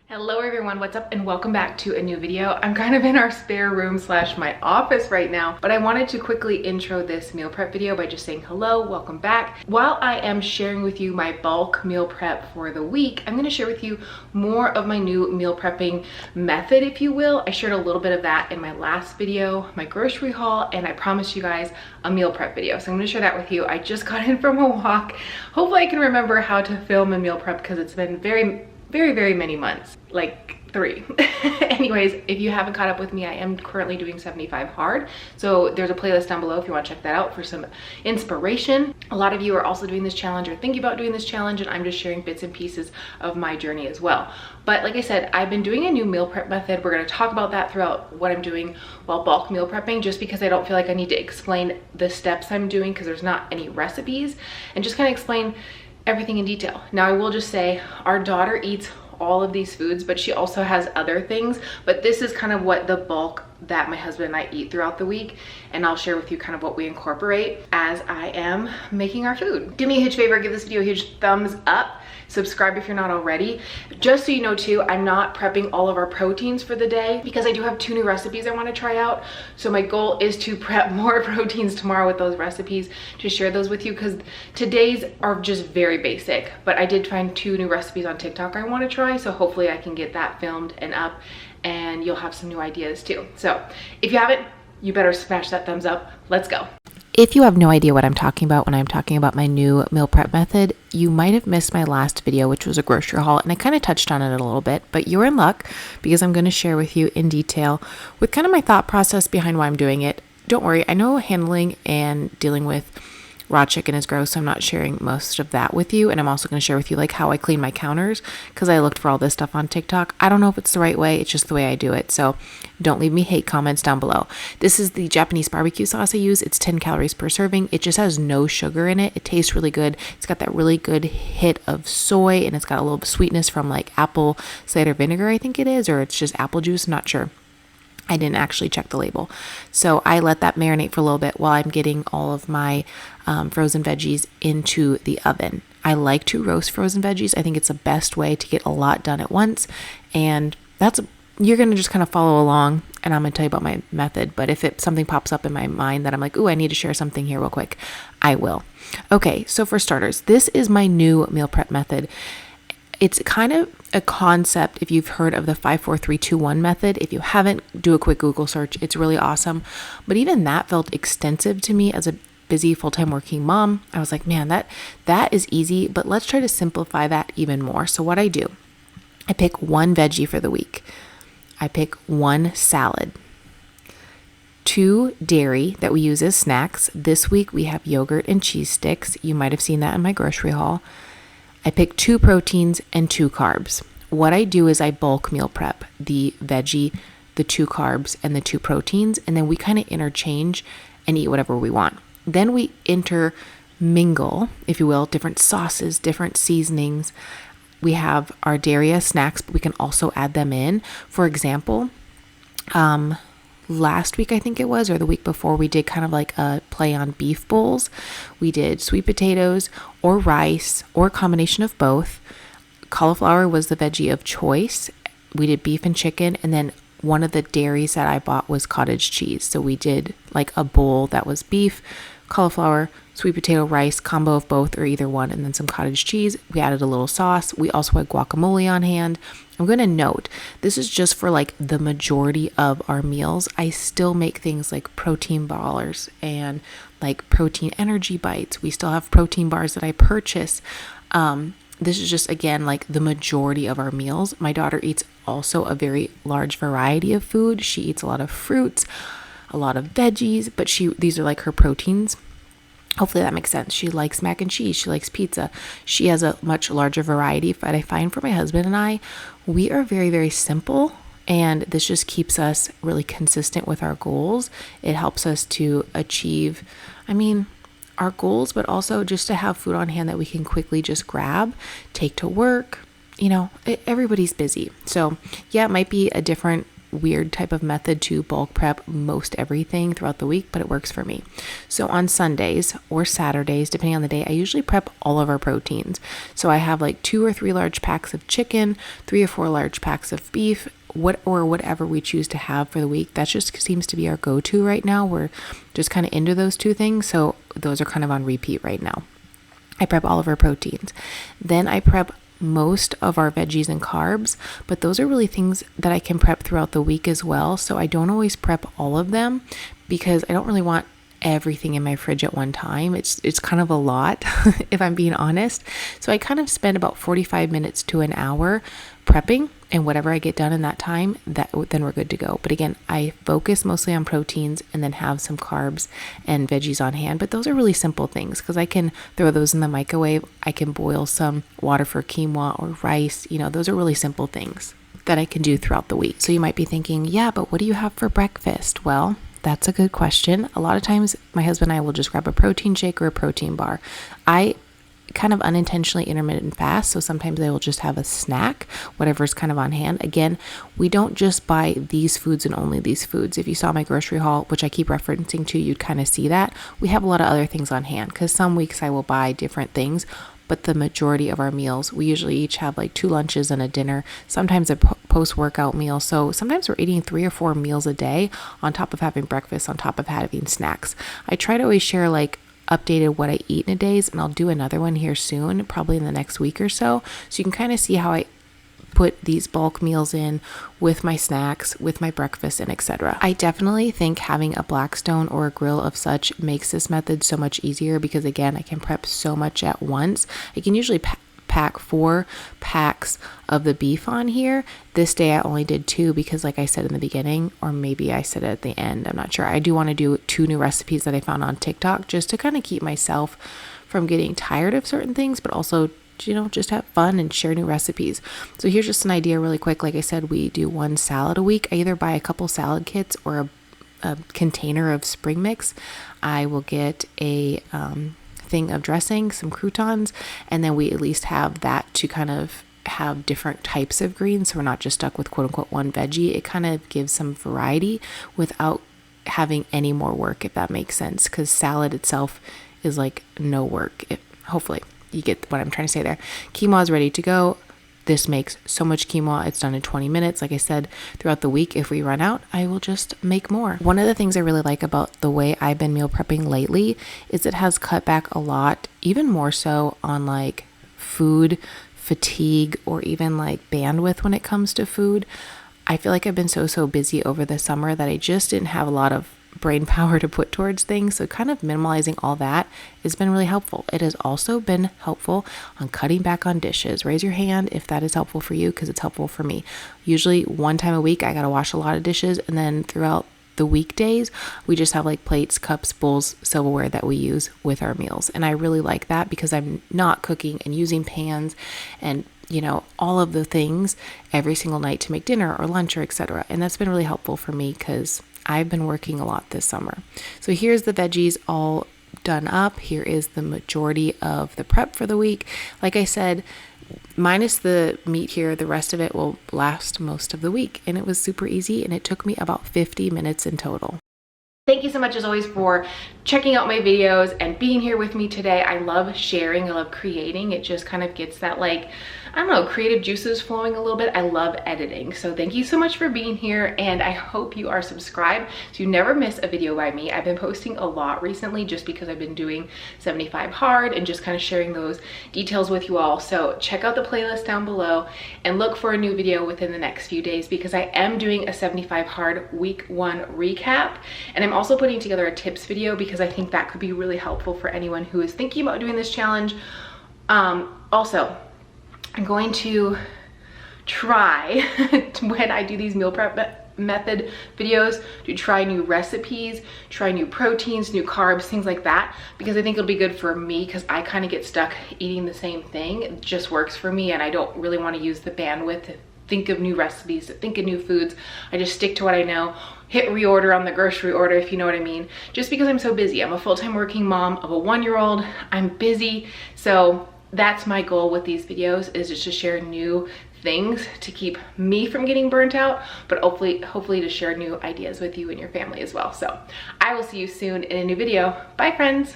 Hello everyone, what's up and welcome back to a new video. I'm kind of in our spare room slash my office right now, but I wanted to quickly intro this meal prep video by just saying hello, welcome back. While I am sharing with you my bulk meal prep for the week, I'm going to share with you more of my new meal prepping method, if you will. I shared a little bit of that in my last video, my grocery haul, and I promised you guys a meal prep video. So I'm going to share that with you. I just got in from a walk. Hopefully I can remember how to film a meal prep because it's been very many months, like 3. Anyways, if you haven't caught up with me, I am currently doing 75 hard. So there's a playlist down below if you want to check that out for some inspiration. A lot of you are also doing this challenge or thinking about doing this challenge, and I'm just sharing bits and pieces of my journey as well. But like I said, I've been doing a new meal prep method. We're going to talk about that throughout what I'm doing while bulk meal prepping, just because I don't feel like I need to explain the steps I'm doing because there's not any recipes, and just kind of explain everything in detail. Now I will just say our daughter eats all of these foods, but she also has other things, but this is kind of what the bulk that my husband and I eat throughout the week, and I'll share with you kind of what we incorporate as I am making our food. Do me a huge favor, give this video a huge thumbs up, subscribe if you're not already. Just so you know too, I'm not prepping all of our proteins for the day because I do have 2 new recipes I want to try out. So my goal is to prep more proteins tomorrow with those recipes, to share those with you, because today's are just very basic, but I did find 2 new recipes on TikTok I want to try, so hopefully I can get that filmed and up and you'll have some new ideas too. So if you haven't, you better smash that thumbs up. Let's go. If you have no idea what I'm talking about when I'm talking about my new meal prep method, you might have missed my last video, which was a grocery haul, and I kind of touched on it a little bit, but you're in luck because I'm going to share with you in detail with kind of my thought process behind why I'm doing it. Don't worry, I know handling and dealing with raw chicken is gross, so I'm not sharing most of that with you, and I'm also going to share with you like how I clean my counters, because I looked for all this stuff on TikTok. I don't know if it's the right way, it's just the way I do it, so don't leave me hate comments down below. This is the Japanese barbecue sauce I use. It's 10 calories per serving. It just has no sugar in it. It tastes really good. It's got that really good hit of soy, and it's got a little sweetness from like apple cider vinegar, I think it is, or it's just apple juice, I'm not sure. I didn't actually check the label. So I let that marinate for a little bit while I'm getting all of my frozen veggies into the oven. I like to roast frozen veggies. I think it's the best way to get a lot done at once. And you're going to just kind of follow along, and I'm going to tell you about my method. But if something pops up in my mind that I'm like, ooh, I need to share something here real quick, I will. Okay, so for starters, this is my new meal prep method. It's kind of a concept if you've heard of the 5-4-3-2-1 method. If you haven't, do a quick Google search. It's really awesome. But even that felt extensive to me as a busy full-time working mom. I was like, man, that is easy, but let's try to simplify that even more. So what I do, I pick 1 veggie for the week. I pick 1 salad, 2 dairy that we use as snacks. This week we have yogurt and cheese sticks. You might have seen that in my grocery haul. I pick 2 proteins and 2 carbs. What I do is I bulk meal prep the veggie, the 2 carbs, and the 2 proteins, and then we kind of interchange and eat whatever we want. Then we intermingle, if you will, different sauces, different seasonings. We have our dairy as snacks, but we can also add them in. For example, last week I think it was, or the week before, we did kind of like a play on beef bowls. We did sweet potatoes or rice or a combination of both. Cauliflower was the veggie of choice. We did beef and chicken, and then one of the dairies that I bought was cottage cheese. So we did like a bowl that was beef, cauliflower, sweet potato, rice, combo of both or either one, and then some cottage cheese. We added a little sauce. We also had guacamole on hand. I'm going to note, this is just for like the majority of our meals. I still make things like protein bars and like protein energy bites. We still have protein bars that I purchase. This is just, again, like the majority of our meals. My daughter eats also a very large variety of food. She eats a lot of fruits, a lot of veggies, but these are like her proteins. Hopefully that makes sense. She likes mac and cheese. She likes pizza. She has a much larger variety. But I find for my husband and I, we are very, very simple. And this just keeps us really consistent with our goals. It helps us to achieve, our goals, but also just to have food on hand that we can quickly just grab, take to work. Everybody's busy. So yeah, it might be a different weird type of method to bulk prep most everything throughout the week, but it works for me. So on Sundays or Saturdays, depending on the day, I usually prep all of our proteins. So I have like 2 or 3 large packs of chicken, 3 or 4 large packs of beef, whatever we choose to have for the week. That just seems to be our go-to right now. We're just kind of into those 2 things. So those are kind of on repeat right now. I prep all of our proteins. Then I prep most of our veggies and carbs, but those are really things that I can prep throughout the week as well. So I don't always prep all of them because I don't really want everything in my fridge at one time. It's kind of a lot if I'm being honest. So I kind of spend about 45 minutes to an hour prepping, and whatever I get done in that time, then we're good to go. But again, I focus mostly on proteins and then have some carbs and veggies on hand. But those are really simple things because I can throw those in the microwave. I can boil some water for quinoa or rice. Those are really simple things that I can do throughout the week. So you might be thinking, yeah, but what do you have for breakfast? Well, that's a good question. A lot of times my husband and I will just grab a protein shake or a protein bar. I kind of unintentionally intermittent fast, so sometimes I will just have a snack, whatever's kind of on hand. Again, we don't just buy these foods and only these foods. If you saw my grocery haul, which I keep referencing to, you'd kind of see that. We have a lot of other things on hand because some weeks I will buy different things, but the majority of our meals, we usually each have like 2 lunches and a dinner, sometimes a post-workout meal. So sometimes we're eating 3 or 4 meals a day on top of having breakfast, on top of having snacks. I try to always share like updated what I eat in a days, and I'll do another one here soon, probably in the next week or so you can kind of see how I put these bulk meals in with my snacks, with my breakfast, and etc. I definitely think having a Blackstone or a grill of such makes this method so much easier because again, I can prep so much at once. I can usually pack 4 packs of the beef on here. This day I only did 2 because like I said in the beginning, or maybe I said it at the end, I'm not sure. I do want to do 2 new recipes that I found on TikTok just to kind of keep myself from getting tired of certain things, but also just have fun and share new recipes. So here's just an idea really quick. Like I said, we do 1 salad a week. I either buy a couple salad kits or a container of spring mix. I will get a thing of dressing, some croutons, and then we at least have that to kind of have different types of greens, so we're not just stuck with quote unquote 1 veggie. It kind of gives some variety without having any more work, if that makes sense, because salad itself is like no work. Hopefully you get what I'm trying to say there. Quinoa is ready to go. This makes so much quinoa. It's done in 20 minutes. Like I said, throughout the week, if we run out, I will just make more. One of the things I really like about the way I've been meal prepping lately is it has cut back a lot, even more so on like food fatigue or even like bandwidth when it comes to food. I feel like I've been so busy over the summer that I just didn't have a lot of brain power to put towards things. So kind of minimalizing all that has been really helpful. It has also been helpful on cutting back on dishes. Raise your hand if that is helpful for you, because it's helpful for me. Usually 1 time a week, I got to wash a lot of dishes, and then throughout the weekdays, we just have like plates, cups, bowls, silverware that we use with our meals. And I really like that because I'm not cooking and using pans and all of the things every single night to make dinner or lunch or etc. And that's been really helpful for me because I've been working a lot this summer. So here's the veggies all done up. Here is the majority of the prep for the week. Like I said, minus the meat here, the rest of it will last most of the week. And it was super easy, and it took me about 50 minutes in total. Thank you so much as always for checking out my videos and being here with me today. I love sharing, I love creating. It just kind of gets that creative juices flowing a little bit. I love editing. So thank you so much for being here, and I hope you are subscribed so you never miss a video by me. I've been posting a lot recently just because I've been doing 75 hard and just kind of sharing those details with you all. So check out the playlist down below and look for a new video within the next few days because I am doing a 75 hard week 1 recap, and I'm also putting together a tips video because I think that could be really helpful for anyone who is thinking about doing this challenge. Also, I'm going to try when I do these meal prep method videos to try new recipes, try new proteins, new carbs, things like that, because I think it'll be good for me because I kind of get stuck eating the same thing. It just works for me, and I don't really want to use the bandwidth to think of new recipes, to think of new foods. I just stick to what I know, hit reorder on the grocery order, if you know what I mean, just because I'm so busy. I'm a full-time working mom of a 1-year-old. I'm busy, so that's my goal with these videos, is just to share new things to keep me from getting burnt out, but hopefully to share new ideas with you and your family as well. So I will see you soon in a new video. Bye friends.